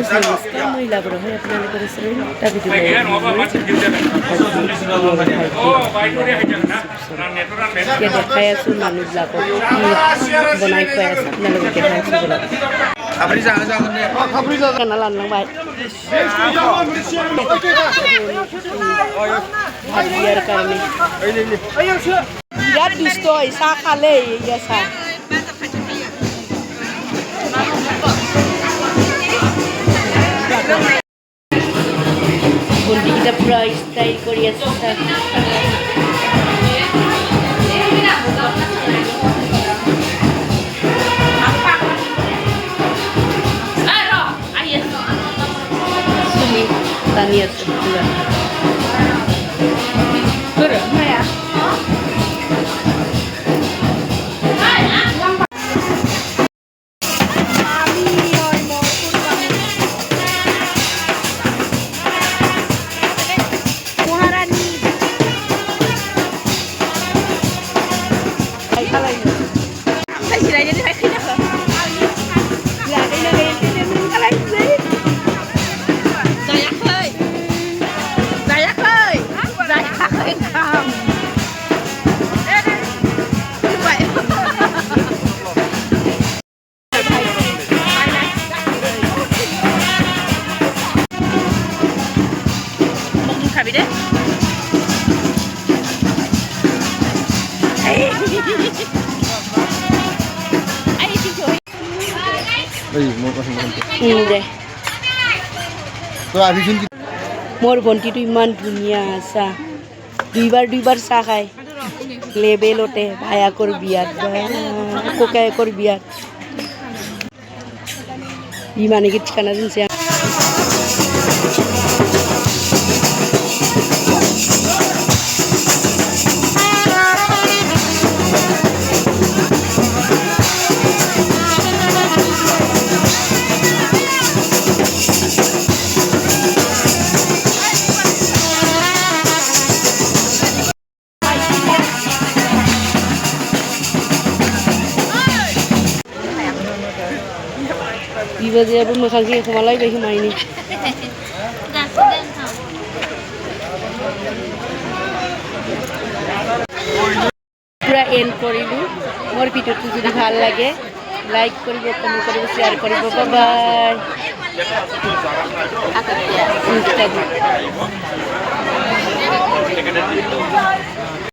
মহিলা বড় হয় আপনার করেছিলেন দেখাই আছো মানুহবিলাকক বনাই খুৱাই আছো আপোনালোকে দেখাই আছো কেনাল আনলাম ভাত দিয়াৰ কাৰণে বিৰাট দুষ্ট হয় চাহ খালে এইয়া চাহ বন্দিকেইটা পুৰা ষ্টাইল কৰি আছে টানি আছে পুৰা মোৰ ভণ্টিটো ইমান ধুনীয়া চাহ দুইবাৰ চাহ খায় লেবেলতে ভায়াকৰ বিয়াত ককায়েকৰ বিয়াত ই মানে কি ঠিকানা দিছে Ibadah apa makan sih kemalai bagi main ini. Pura end korilu, mor video tu jadi hal lagi, like koribu, comment koribu, share koribu, bye bye.